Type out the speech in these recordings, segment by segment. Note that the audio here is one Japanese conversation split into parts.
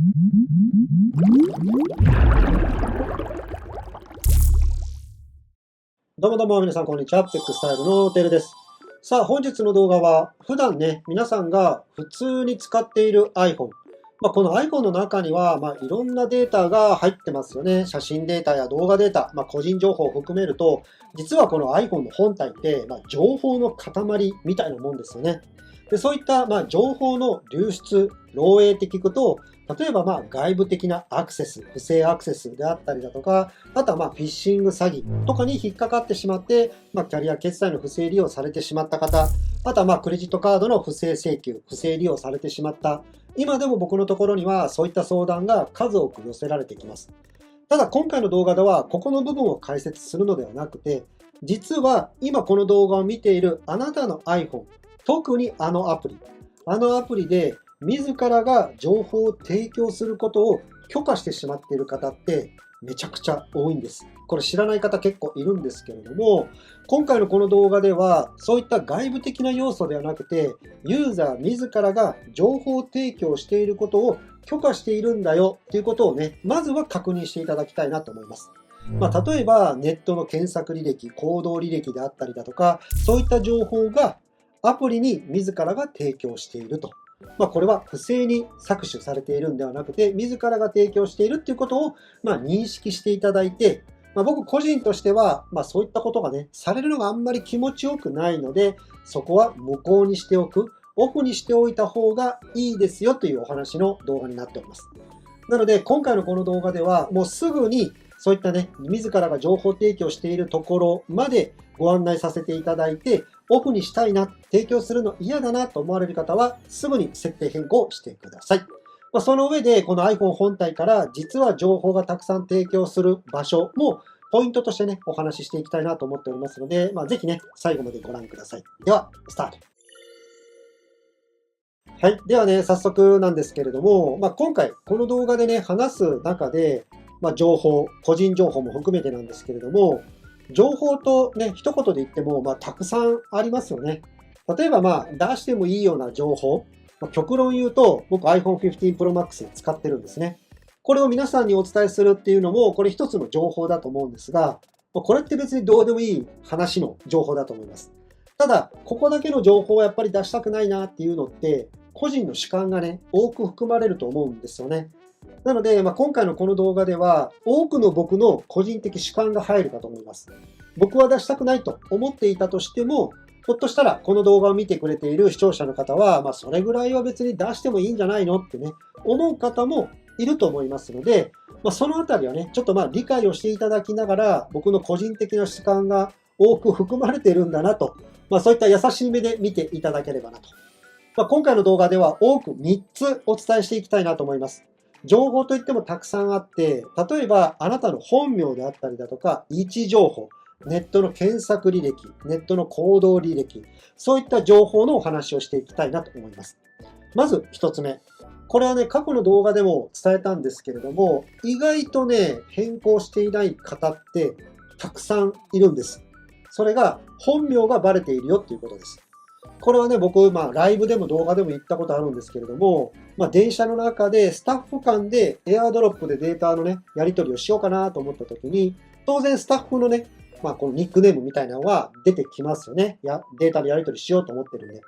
どうもどうも皆さんこんにちは。テックスタイルのてるです。さあ本日の動画は普段ね、皆さんが普通に使っている iPhone。この iPhone の中にはいろんなデータが入ってますよね。写真データや動画データ、個人情報を含めると、実はこの iPhone の本体って、情報の塊みたいなもんですよね。でそういった情報の流出、漏洩って聞くと、例えば外部的なアクセス、不正アクセスであったりだとか、あとはフィッシング詐欺とかに引っかかってしまって、キャリア決済の不正利用されてしまった方、あとはクレジットカードの不正請求、不正利用されてしまった。今でも僕のところにはそういった相談が数多く寄せられてきます。ただ今回の動画ではここの部分を解説するのではなくて、実は今この動画を見ているあなたの iPhone、特にあのアプリで自らが情報を提供することを許可してしまっている方ってめちゃくちゃ多いんです。これ知らない方結構いるんですけれども、今回のこの動画ではそういった外部的な要素ではなくて、ユーザー自らが情報提供していることを許可しているんだよっていうことをね、まずは確認していただきたいなと思います。例えばネットの検索履歴、行動履歴であったりだとか、そういった情報がアプリに自らが提供していると。これは不正に搾取されているんではなくて、自らが提供しているっていうことを認識していただいて、僕個人としては、そういったことがね、されるのがあんまり気持ちよくないので、そこは無効にしておく、オフにしておいた方がいいですよというお話の動画になっております。なので、今回のこの動画では、もうすぐにそういったね、自らが情報提供しているところまでご案内させていただいて、オフにしたいな、提供するの嫌だなと思われる方は、すぐに設定変更してください。その上で、この iPhone 本体から実は情報がたくさん提供する場所もポイントとしてね、お話ししていきたいなと思っておりますので、ぜひね、最後までご覧ください。では、スタート。はい。ではね、早速なんですけれども、今回、この動画でね、話す中で、情報、個人情報も含めてなんですけれども、情報とね、一言で言っても、たくさんありますよね。例えば出してもいいような情報、極論言うと、僕 iPhone 15 Pro Max 使ってるんですね。これを皆さんにお伝えするっていうのも、これ一つの情報だと思うんですが、これって別にどうでもいい話の情報だと思います。ただ、ここだけの情報をやっぱり出したくないなっていうのって、個人の主観がね、多く含まれると思うんですよね。なので、今回のこの動画では、多くの僕の個人的主観が入るかと思います。僕は出したくないと思っていたとしても、ひょっとしたらこの動画を見てくれている視聴者の方は、それぐらいは別に出してもいいんじゃないのってね、思う方もいると思いますので、そのあたりはね、ちょっと理解をしていただきながら、僕の個人的な主観が多く含まれているんだなと、そういった優しい目で見ていただければなと。今回の動画では多く3つお伝えしていきたいなと思います。情報といってもたくさんあって、例えばあなたの本名であったりだとか、位置情報、ネットの検索履歴、ネットの行動履歴、そういった情報のお話をしていきたいなと思います。まず1つ目。これはね、過去の動画でも伝えたんですけれども、意外とね、変更していない方ってたくさんいるんです。それが本名がバレているよっていうことです。これはね、僕、ライブでも動画でも言ったことあるんですけれども、電車の中でスタッフ間でエアドロップでデータのね、やり取りをしようかなと思った時に、当然スタッフのね、このニックネームみたいなのは出てきますよね。データのやり取りしようと思ってるんで。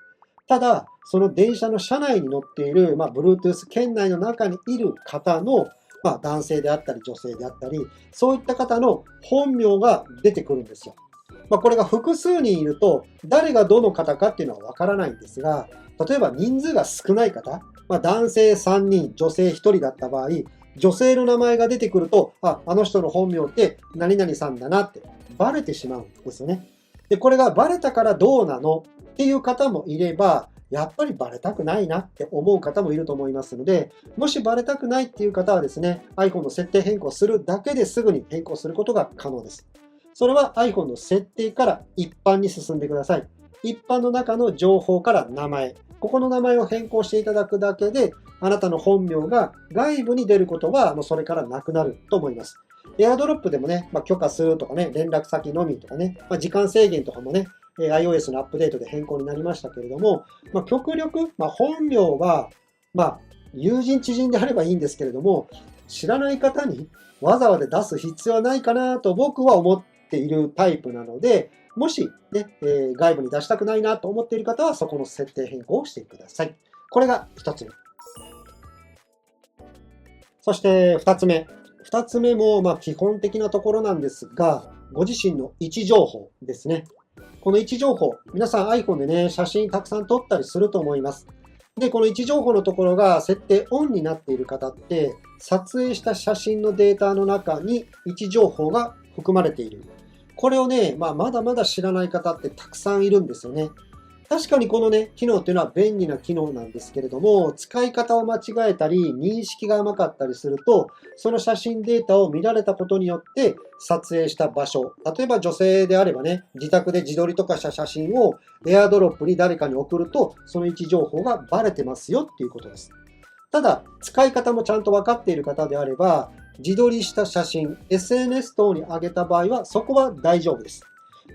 ただ、その電車の車内に乗っている、Bluetooth 圏内の中にいる方の、男性であったり女性であったり、そういった方の本名が出てくるんですよ。これが複数人いると、誰がどの方かっていうのはわからないんですが、例えば人数が少ない方、男性3人、女性1人だった場合、女性の名前が出てくると、あの人の本名って何々さんだなってバレてしまうんですよね。で、これがバレたからどうなのっていう方もいれば、やっぱりバレたくないなって思う方もいると思いますので、もしバレたくないっていう方はですね、iPhone の設定変更するだけですぐに変更することが可能です。それは iPhone の設定から一般に進んでください。一般の中の情報から名前。ここの名前を変更していただくだけで、あなたの本名が外部に出ることはもうそれからなくなると思います。AirDrop でもね、許可するとかね、連絡先のみとかね、時間制限とかもね、iOS のアップデートで変更になりましたけれども、極力、本名は、友人知人であればいいんですけれども、知らない方にわざわざ出す必要はないかなと僕は思っているタイプなので、もしね、外部に出したくないなと思っている方はそこの設定変更をしてください。これが1つ目。そして2つ目。2つ目も基本的なところなんですが、ご自身の位置情報ですね。この位置情報、皆さん iPhone でね、写真たくさん撮ったりすると思います。で、この位置情報のところが設定オンになっている方って、撮影した写真のデータの中に位置情報が含まれている。これをね、まだまだ知らない方ってたくさんいるんですよね。確かにこのね、機能っていうのは便利な機能なんですけれども、使い方を間違えたり、認識が甘かったりすると、その写真データを見られたことによって、撮影した場所、例えば女性であればね、自宅で自撮りとかした写真を AirDrop に誰かに送ると、その位置情報がバレてますよっていうことです。ただ、使い方もちゃんと分かっている方であれば、自撮りした写真、SNS 等に上げた場合は、そこは大丈夫です。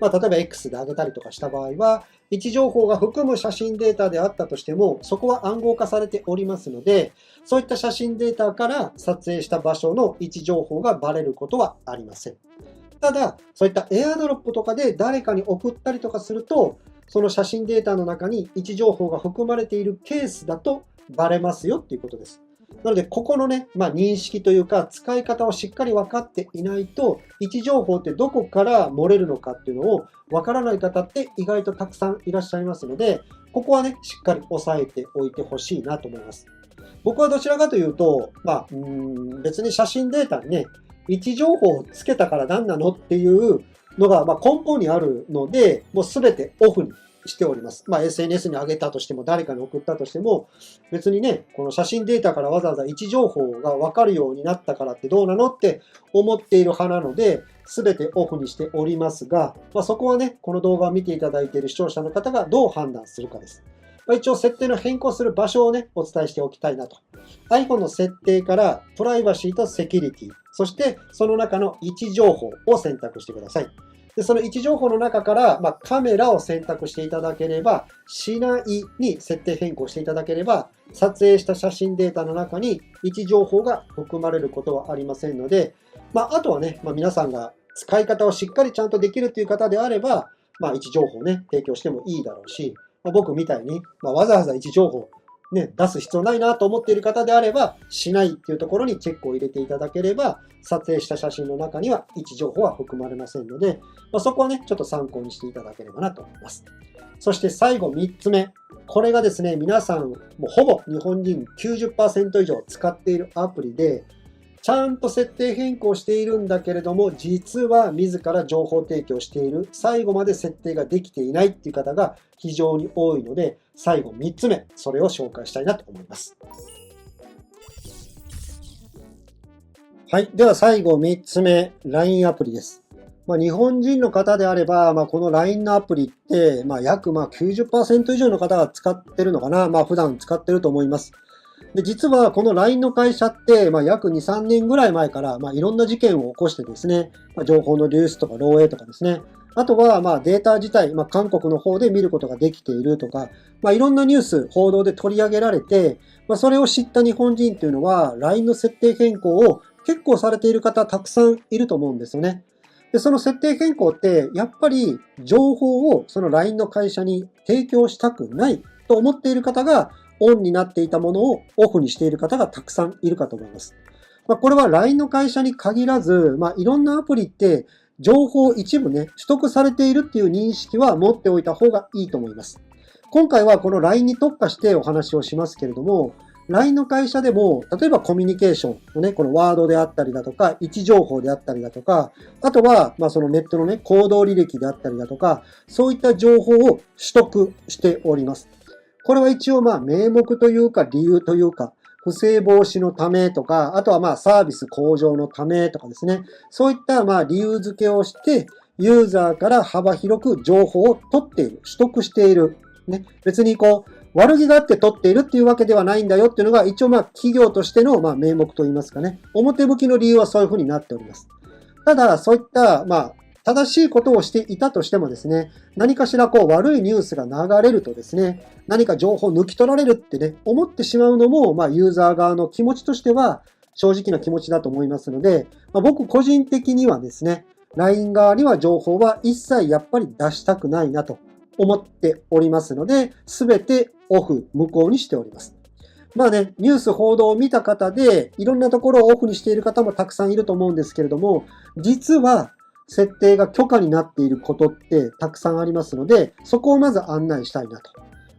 例えば X で上げたりとかした場合は、位置情報が含む写真データであったとしても、そこは暗号化されておりますので、そういった写真データから撮影した場所の位置情報がバレることはありません。ただ、そういった AirDrop とかで誰かに送ったりとかすると、その写真データの中に位置情報が含まれているケースだとバレますよっていうことです。なので、ここのね、認識というか、使い方をしっかり分かっていないと、位置情報ってどこから漏れるのかっていうのを分からない方って意外とたくさんいらっしゃいますので、ここはね、しっかり押さえておいてほしいなと思います。僕はどちらかというと、別に写真データにね、位置情報をつけたから何なのっていうのが根本にあるので、もうすべてオフにしております。SNS に上げたとしても、誰かに送ったとしても、別にね、この写真データからわざわざ位置情報がわかるようになったからってどうなのって思っている派なので、すべてオフにしておりますが、そこはね、この動画を見ていただいている視聴者の方がどう判断するかです。一応設定の変更する場所をね、お伝えしておきたいなと。iPhone の設定からプライバシーとセキュリティ、そしてその中の位置情報を選択してください。で、その位置情報の中から、カメラを選択していただければ、しないに設定変更していただければ、撮影した写真データの中に位置情報が含まれることはありませんので、あとはね、皆さんが使い方をしっかりちゃんとできるという方であれば、位置情報をね、提供してもいいだろうし、僕みたいに、わざわざ位置情報ね、出す必要ないなと思っている方であれば、しないっていうところにチェックを入れていただければ、撮影した写真の中には位置情報は含まれませんので、そこはね、ちょっと参考にしていただければなと思います。そして最後3つ目。これがですね、皆さん、もうほぼ日本人 90% 以上使っているアプリで、ちゃんと設定変更しているんだけれども、実は自ら情報提供している、最後まで設定ができていないっていう方が非常に多いので、最後3つ目、それを紹介したいなと思います。はい。では最後3つ目、LINE アプリです。日本人の方であれば、この LINE のアプリって、約90% 以上の方が使ってるのかな。普段使ってると思います。で、実はこの LINE の会社って、約2、3年ぐらい前から、いろんな事件を起こしてですね、情報の流出とか漏洩とかですね、あとは、データ自体、韓国の方で見ることができているとか、いろんなニュース、報道で取り上げられて、それを知った日本人っていうのは、LINE の設定変更を結構されている方たくさんいると思うんですよね。で、その設定変更って、やっぱり情報をその LINE の会社に提供したくないと思っている方が、オンになっていたものをオフにしている方がたくさんいるかと思います。これは LINE の会社に限らず、いろんなアプリって情報一部ね、取得されているっていう認識は持っておいた方がいいと思います。今回はこの LINE に特化してお話をしますけれども、LINE の会社でも、例えばコミュニケーションのね、このワードであったりだとか、位置情報であったりだとか、あとは、そのネットのね、行動履歴であったりだとか、そういった情報を取得しております。これは一応名目というか理由というか、不正防止のためとか、あとはサービス向上のためとかですね。そういった理由付けをして、ユーザーから幅広く情報を取っている、取得している。ね。別に悪気があって取っているっていうわけではないんだよっていうのが、一応企業としての名目といいますかね。表向きの理由はそういうふうになっております。ただ、そういった正しいことをしていたとしてもですね、何かしら悪いニュースが流れるとですね、何か情報を抜き取られるってね、思ってしまうのも、ユーザー側の気持ちとしては正直な気持ちだと思いますので、僕個人的にはですね、LINE 側には情報は一切やっぱり出したくないなと思っておりますので、すべてオフ、無効にしております。ニュース報道を見た方で、いろんなところをオフにしている方もたくさんいると思うんですけれども、実は設定が許可になっていることってたくさんありますので、そこをまず案内したいなと。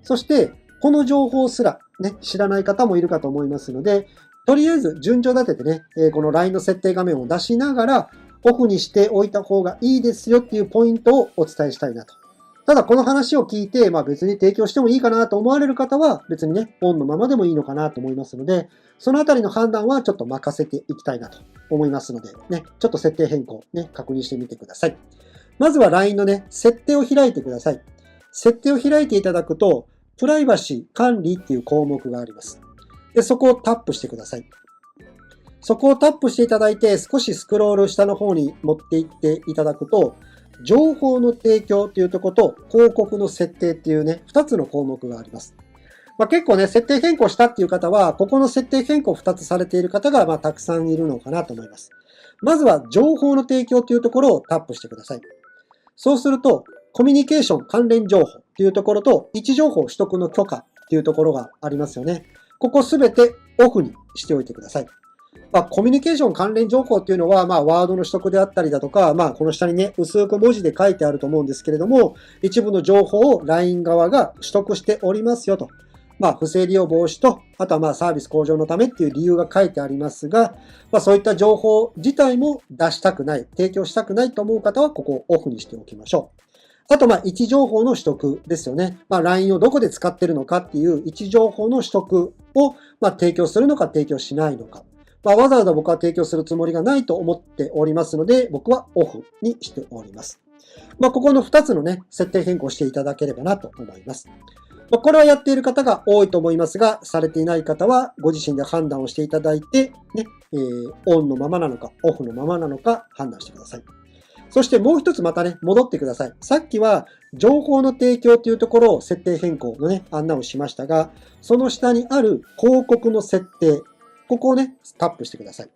そして、この情報すらね、知らない方もいるかと思いますので、とりあえず順序立ててね、この LINE の設定画面を出しながら、オフにしておいた方がいいですよっていうポイントをお伝えしたいなと。ただこの話を聞いて、別に提供してもいいかなと思われる方は、別にね、オンのままでもいいのかなと思いますので、そのあたりの判断はちょっと任せていきたいなと思いますので、ね、ちょっと設定変更ね、確認してみてください。まずは LINE のね、設定を開いてください。設定を開いていただくと、プライバシー管理っていう項目があります。で、そこをタップしてください。そこをタップしていただいて、少しスクロール下の方に持っていっていただくと、情報の提供というところと広告の設定っていうね、2つの項目があります。結構ね、設定変更したっていう方は、ここの設定変更2つされている方がたくさんいるのかなと思います。まずは情報の提供というところをタップしてください。そうすると、コミュニケーション関連情報っていうところと、位置情報取得の許可っていうところがありますよね。ここすべてオフにしておいてください。コミュニケーション関連情報っていうのは、ワードの取得であったりだとか、この下にね、薄く文字で書いてあると思うんですけれども、一部の情報を LINE 側が取得しておりますよと。不正利用防止と、あとはサービス向上のためっていう理由が書いてありますが、そういった情報自体も出したくない、提供したくないと思う方は、ここをオフにしておきましょう。あと、位置情報の取得ですよね。LINE をどこで使ってるのかっていう位置情報の取得を、提供するのか提供しないのか。わざわざ僕は提供するつもりがないと思っておりますので、僕はオフにしております。ここの2つのね、設定変更していただければなと思います。これはやっている方が多いと思いますが、されていない方はご自身で判断をしていただいて、ね、オンのままなのか、オフのままなのか判断してください。そしてもう一つまたね、戻ってください。さっきは情報の提供というところを設定変更のね、案内をしましたが、その下にある広告の設定、ここをね、タップしてください。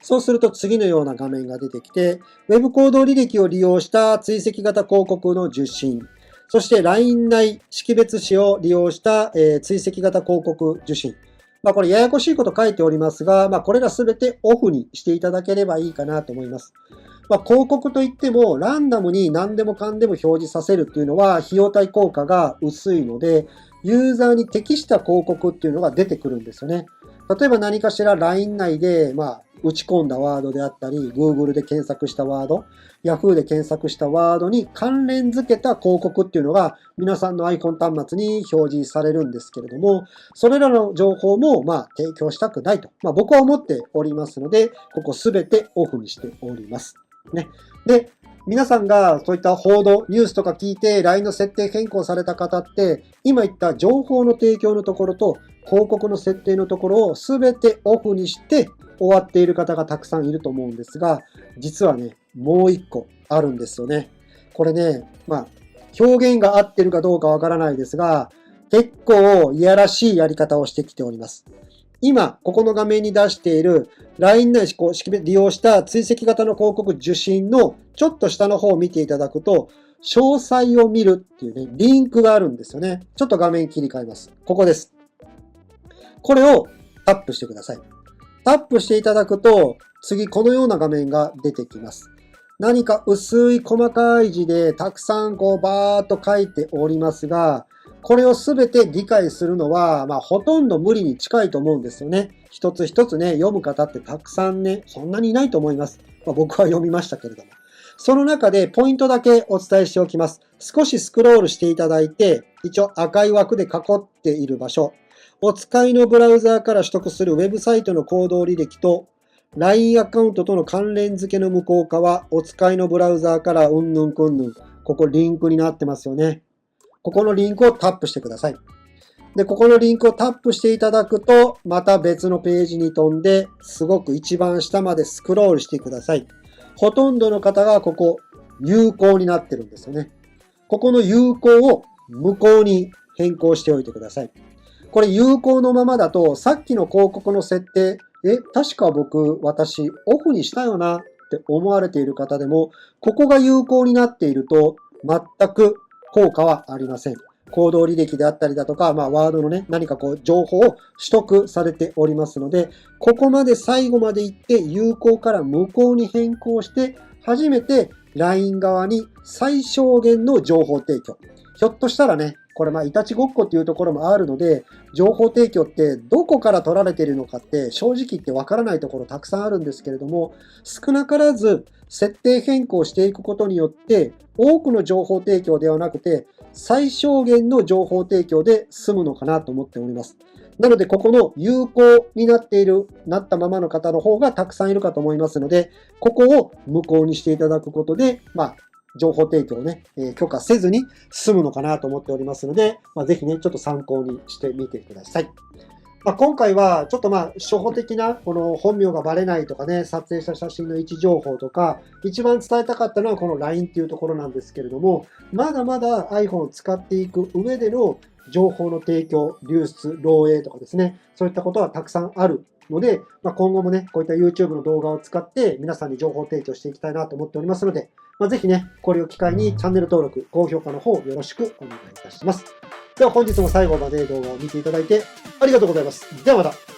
そうすると次のような画面が出てきて、Web 行動履歴を利用した追跡型広告の受信、そして LINE 内識別紙を利用した、追跡型広告受信。これややこしいこと書いておりますが、これらすべてオフにしていただければいいかなと思います。広告といってもランダムに何でもかんでも表示させるっていうのは費用対効果が薄いので、ユーザーに適した広告っていうのが出てくるんですよね。例えば何かしら LINE 内で、打ち込んだワードであったり、Google で検索したワード、Yahoo で検索したワードに関連付けた広告っていうのが皆さんの iPhone 端末に表示されるんですけれども、それらの情報も提供したくないと、僕は思っておりますので、ここすべてオフにしております。ね。で、皆さんがそういった報道、ニュースとか聞いて LINE の設定変更された方って、今言った情報の提供のところと広告の設定のところを全てオフにして終わっている方がたくさんいると思うんですが、実はね、もう一個あるんですよね。これね、表現が合ってるかどうかわからないですが、結構いやらしいやり方をしてきております。今、ここの画面に出している LINE 内利用した追跡型の広告受信のちょっと下の方を見ていただくと、詳細を見るっていうね、リンクがあるんですよね。ちょっと画面切り替えます。ここです。これをタップしてください。タップしていただくと、次このような画面が出てきます。何か薄い細かい字でたくさんバーっと書いておりますが、これをすべて理解するのは、ほとんど無理に近いと思うんですよね。一つ一つね、読む方ってたくさんね、そんなにいないと思います。僕は読みましたけれども。その中でポイントだけお伝えしておきます。少しスクロールしていただいて、一応赤い枠で囲っている場所。お使いのブラウザーから取得するウェブサイトの行動履歴と、LINE アカウントとの関連付けの無効化は、お使いのブラウザーからうんぬんくんぬん。ここリンクになってますよね。ここのリンクをタップしてください。で、ここのリンクをタップしていただくと、また別のページに飛んで、すごく一番下までスクロールしてください。ほとんどの方がここ、有効になってるんですよね。ここの有効を無効に変更しておいてください。これ有効のままだと、さっきの広告の設定、確か私、オフにしたよなって思われている方でも、ここが有効になっていると、全く効果はありません。行動履歴であったりだとか、ワードのね、何か情報を取得されておりますので、ここまで最後まで行って有効から無効に変更して、初めて LINE 側に最小限の情報提供。ひょっとしたらね、これいたちごっこっていうところもあるので、情報提供ってどこから取られているのかって正直言ってわからないところたくさんあるんですけれども、少なからず設定変更していくことによって、多くの情報提供ではなくて、最小限の情報提供で済むのかなと思っております。なので、ここの有効になったままの方の方がたくさんいるかと思いますので、ここを無効にしていただくことで、情報提供をね、許可せずに済むのかなと思っておりますので、ぜひね、ちょっと参考にしてみてください。今回は、ちょっと初歩的な、この本名がバレないとかね、撮影した写真の位置情報とか、一番伝えたかったのはこの LINE っていうところなんですけれども、まだまだ iPhone を使っていく上での情報の提供、流出、漏洩とかですね、そういったことはたくさんあるので、今後もね、こういった YouTube の動画を使って皆さんに情報提供していきたいなと思っておりますので、ぜひね、これを機会にチャンネル登録、高評価の方よろしくお願いいたします。では本日も最後まで動画を見ていただいてありがとうございます。ではまた。